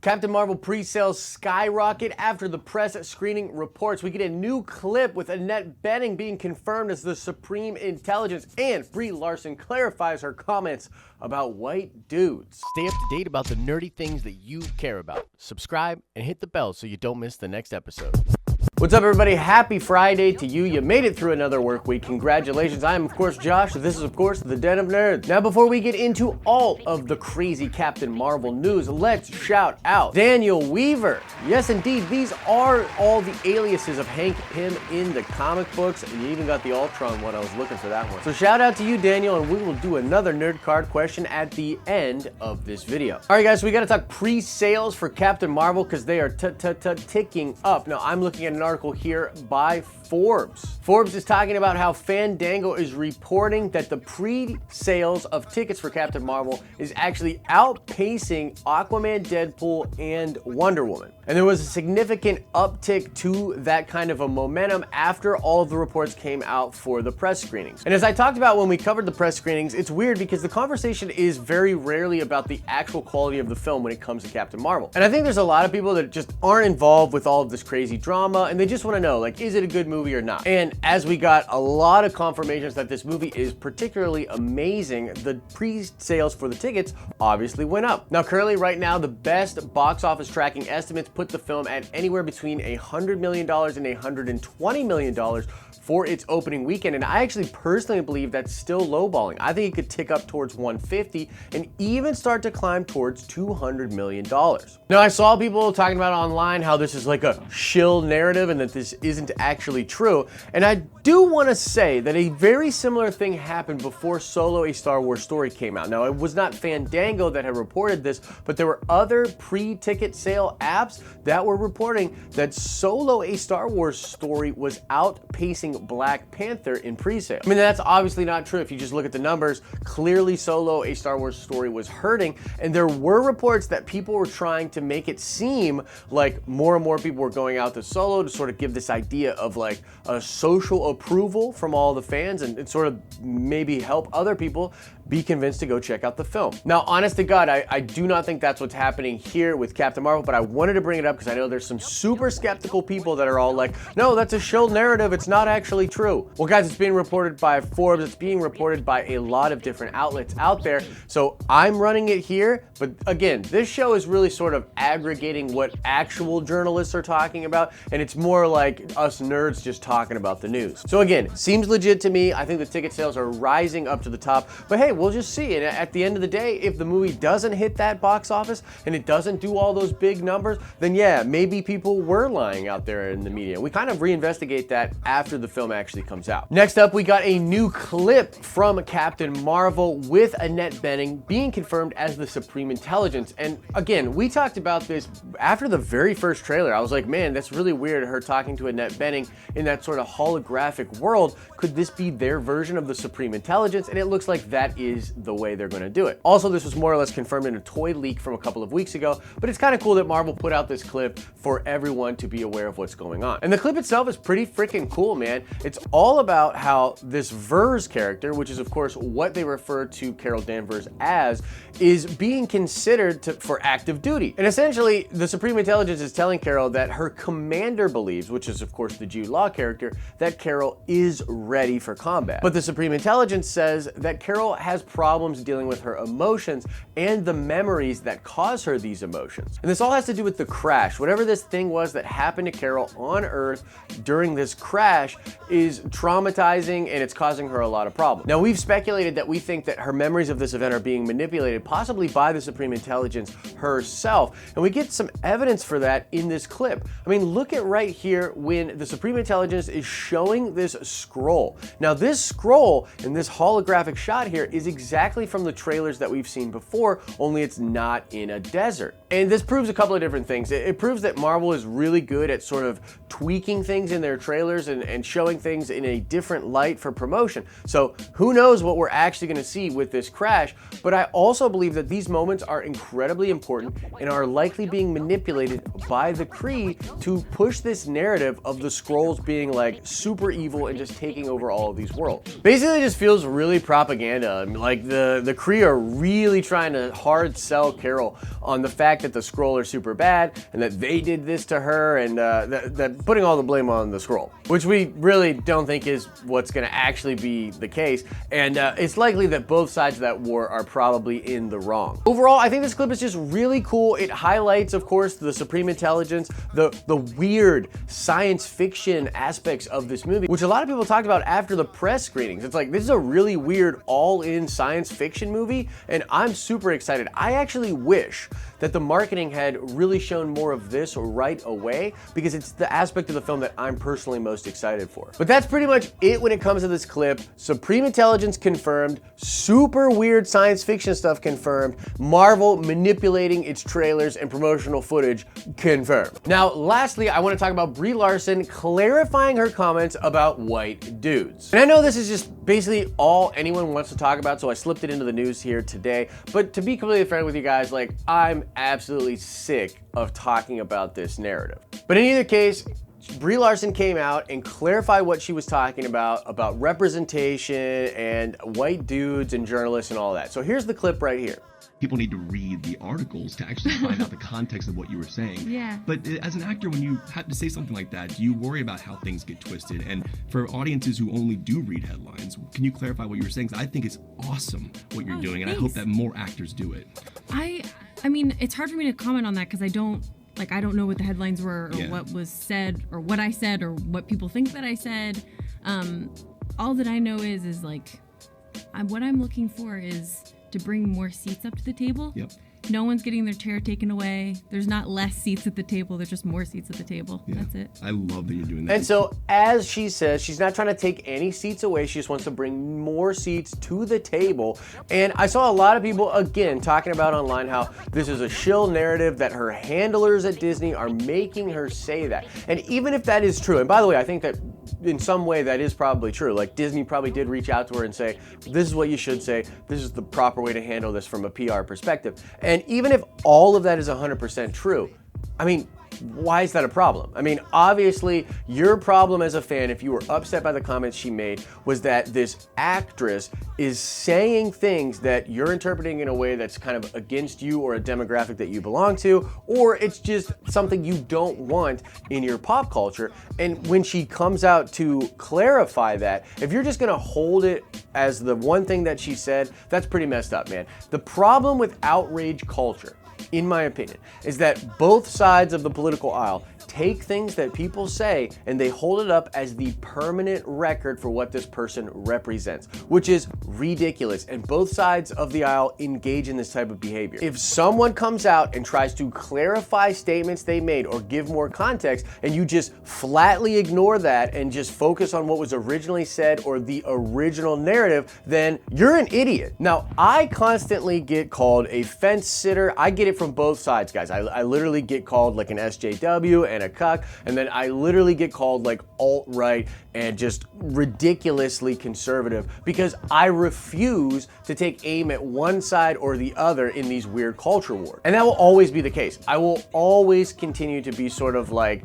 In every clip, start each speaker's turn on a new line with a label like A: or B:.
A: Captain Marvel pre-sales skyrocket after the press screening reports. We get a new clip with Annette Bening being confirmed as the Supreme Intelligence, and Brie Larson clarifies her comments about white dudes. Stay up to date about the nerdy things that you care about. Subscribe and hit the bell so you don't miss the next episode. What's up, everybody? Happy Friday to you. You made it through another work week. Congratulations. I am, of course, Josh. This is, of course, the Den of Nerds. Now, before we get into all of the crazy Captain Marvel news, let's shout out Daniel Weaver. Yes, indeed. These are all the aliases of Hank Pym in the comic books, and you even got the Ultron one. I was looking for that one. So shout out to you, Daniel, and we will do another nerd card question at the end of this video. All right, guys, so we got to talk pre-sales for Captain Marvel because they are ticking up. Now, I'm looking at an article here by Forbes. Forbes is talking about how Fandango is reporting that the pre-sales of tickets for Captain Marvel is actually outpacing Aquaman, Deadpool, and Wonder Woman. And there was a significant uptick to that kind of a momentum after all of the reports came out for the press screenings. And as I talked about when we covered the press screenings, it's weird because the conversation is very rarely about the actual quality of the film when it comes to Captain Marvel. And I think there's a lot of people that just aren't involved with all of this crazy drama, and they just want to know, like, is it a good movie or not? And as we got a lot of confirmations that this movie is particularly amazing, the pre-sales for the tickets obviously went up. Now, currently right now, the best box office tracking estimates put the film at anywhere between $100 million and $120 million for its opening weekend, and I actually personally believe that's still lowballing. I think it could tick up towards 150 and even start to climb towards $200 million. Now, I saw people talking about online how this is like a shill narrative and that this isn't actually true, and I do want to say that a very similar thing happened before Solo: A Star Wars Story came out. Now, it was not Fandango that had reported this, but there were other pre-ticket sale apps that were reporting that Solo: A Star Wars Story was outpacing Black Panther in pre-sale. I mean, that's obviously not true if you just look at the numbers. Clearly, Solo: A Star Wars Story was hurting, and there were reports that people were trying to make it seem like more and more people were going out to Solo to sort of give this idea of like a social approval from all the fans and sort of maybe help other people be convinced to go check out the film. Now, honest to God, I do not think that's what's happening here with Captain Marvel, but I wanted to bring it up because I know there's some super skeptical people that are all like, no, that's a shill narrative, it's not actually true. Well, guys, it's being reported by Forbes, it's being reported by a lot of different outlets out there, so I'm running it here, but again, this show is really sort of aggregating what actual journalists are talking about, and it's more like us nerds just talking about the news. So again, seems legit to me. I think the ticket sales are rising up to the top, but hey, we'll just see. And at the end of the day, if the movie doesn't hit that box office and it doesn't do all those big numbers, then yeah, maybe people were lying out there in the media. We kind of reinvestigate that after the film actually comes out. Next up, we got a new clip from Captain Marvel with Annette Bening being confirmed as the Supreme Intelligence. And again, we talked about this after the very first trailer. I was like, man, that's really weird, her talking to Annette Bening in that sort of holographic world. Could this be their version of the Supreme Intelligence? And it looks like that is the way they're going to do it. Also, this was more or less confirmed in a toy leak from a couple of weeks ago, but it's kind of cool that Marvel put out this clip for everyone to be aware of what's going on. And the clip itself is pretty freaking cool, man. It's all about how this Vers character, which is of course what they refer to Carol Danvers as, is being considered for active duty. And essentially, the Supreme Intelligence is telling Carol that her commander believes, which is of course the Jude Law character, that Carol is ready for combat. But the Supreme Intelligence says that Carol has problems dealing with her emotions and the memories that cause her these emotions. And this all has to do with the crash. Whatever this thing was that happened to Carol on Earth during this crash is traumatizing and it's causing her a lot of problems. Now, we've speculated that we think that her memories of this event are being manipulated, possibly by the Supreme Intelligence herself. And we get some evidence for that in this clip. I mean, look at right here when the Supreme Intelligence is showing this scroll. Now, this scroll in this holographic shot here is exactly from the trailers that we've seen before, only it's not in a desert. And this proves a couple of different things. It proves that Marvel is really good at sort of tweaking things in their trailers and showing things in a different light for promotion. So who knows what we're actually going to see with this crash, but I also believe that these moments are incredibly important and are likely being manipulated by the Kree to push this narrative of the Skrulls being like super evil and just taking over all of these worlds. Basically, it just feels really propaganda. Like the Kree are really trying to hard sell Carol on the fact fact that the Skrull are super bad and that they did this to her, and that putting all the blame on the Skrull, which we really don't think is what's going to actually be the case. And it's likely that both sides of that war are probably in the wrong. Overall, I think this clip is just really cool. It highlights, of course, the Supreme Intelligence, the weird science fiction aspects of this movie, which a lot of people talked about after the press screenings. It's like, this is a really weird all-in science fiction movie, and I'm super excited. I actually wish that the marketing had really shown more of this right away, because it's the aspect of the film that I'm personally most excited for. But that's pretty much it when it comes to this clip. Supreme Intelligence confirmed, super weird science fiction stuff confirmed, Marvel manipulating its trailers and promotional footage confirmed. Now, lastly, I want to talk about Brie Larson clarifying her comments about white dudes. And I know this is just basically all anyone wants to talk about, so I slipped it into the news here today. But to be completely frank with you guys, like, I'm absolutely sick of talking about this narrative. But in either case, Brie Larson came out and clarified what she was talking about representation and white dudes and journalists and all that. So here's the clip right here.
B: People need to read the articles to actually find out the context of what you were saying.
C: Yeah.
B: But as an actor, when you have to say something like that, do you worry about how things get twisted? And for audiences who only do read headlines, can you clarify what you were saying? 'Cause I think it's awesome what you're doing, and I hope that more actors do it.
C: I mean, it's hard for me to comment on that because I don't know what the headlines were, or what was said, or what I said, or what people think that I said. All that I know is like, what I'm looking for is to bring more seats up to the table.
B: Yep.
C: No one's getting their chair taken away. There's not less seats at the table. There's just more seats at the table.
B: Yeah.
C: That's it.
B: I love that you're doing that.
A: And so, as she says, she's not trying to take any seats away. She just wants to bring more seats to the table. And I saw a lot of people, again, talking about online how this is a shill narrative, that her handlers at Disney are making her say that. And even if that is true, and by the way, I think that in some way that is probably true. Like, Disney probably did reach out to her and say, this is what you should say. This is the proper way to handle this from a PR perspective. And even if all of that is 100% true, I mean, why is that a problem? I mean, obviously, your problem as a fan, if you were upset by the comments she made, was that this actress is saying things that you're interpreting in a way that's kind of against you or a demographic that you belong to, or it's just something you don't want in your pop culture. And when she comes out to clarify that, if you're just gonna hold it as the one thing that she said, that's pretty messed up, man. The problem with outrage culture, in my opinion, is that both sides of the political aisle take things that people say and they hold it up as the permanent record for what this person represents, which is ridiculous. And both sides of the aisle engage in this type of behavior. If someone comes out and tries to clarify statements they made or give more context, and you just flatly ignore that and just focus on what was originally said or the original narrative, then you're an idiot. Now, I constantly get called a fence sitter. I get it from both sides, guys. I literally get called like an SJW and a cuck, and then I literally get called like alt-right and just ridiculously conservative because I refuse to take aim at one side or the other in these weird culture wars. And that will always be the case. I will always continue to be sort of like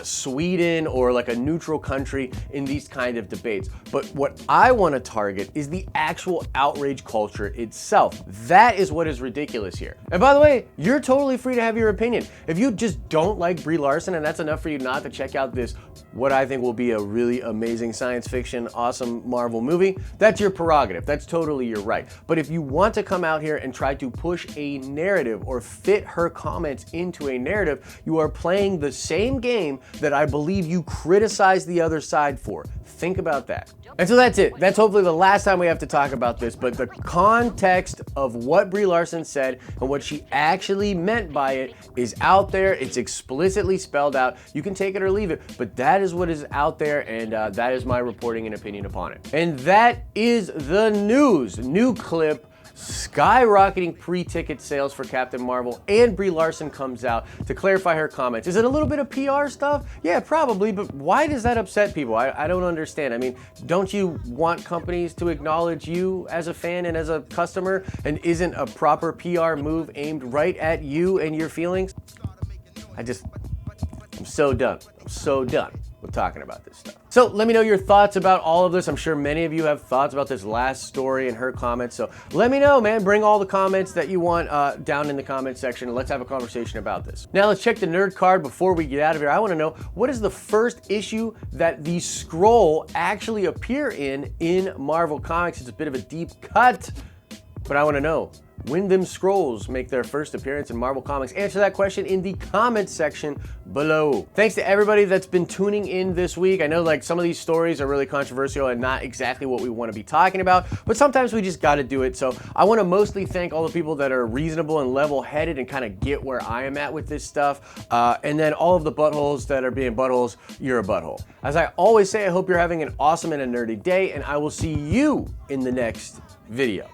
A: Sweden or like a neutral country in these kind of debates. But what I want to target is the actual outrage culture itself. That is what is ridiculous here. And by the way, you're totally free to have your opinion. If you just don't like Brie Larson and that's enough for you not to check out this, what I think will be a really amazing science fiction, awesome Marvel movie, that's your prerogative. That's totally your right. But if you want to come out here and try to push a narrative or fit her comments into a narrative, you are playing the same game that I believe you criticize the other side for. Think about that. And so that's it. That's hopefully the last time we have to talk about this, but the context of what Brie Larson said and what she actually meant by it is out there. It's explicitly spelled out. You can take it or leave it, but that is what is out there, and that is my reporting and opinion upon it. And that is the news. New clip. Skyrocketing pre-ticket sales for Captain Marvel, and Brie Larson comes out to clarify her comments. Is it a little bit of PR stuff? Yeah, probably, but why does that upset people? I don't understand. I mean, don't you want companies to acknowledge you as a fan and as a customer, and isn't a proper PR move aimed right at you and your feelings? I'm so done. I'm so done with talking about this stuff. So let me know your thoughts about all of this. I'm sure many of you have thoughts about this last story and her comments. So let me know, man. Bring all the comments that you want down in the comment section, and let's have a conversation about this. Now let's check the nerd card before we get out of here. I want to know, what is the first issue that the Skrull actually appear in Marvel Comics? It's a bit of a deep cut, but I want to know, when them Skrulls make their first appearance in Marvel Comics? Answer that question in the comments section below. Thanks to everybody that's been tuning in this week. I know like some of these stories are really controversial and not exactly what we want to be talking about, but sometimes we just got to do it. So I want to mostly thank all the people that are reasonable and level-headed and kind of get where I am at with this stuff. And then all of the buttholes that are being buttholes, you're a butthole. As I always say, I hope you're having an awesome and a nerdy day, and I will see you in the next video.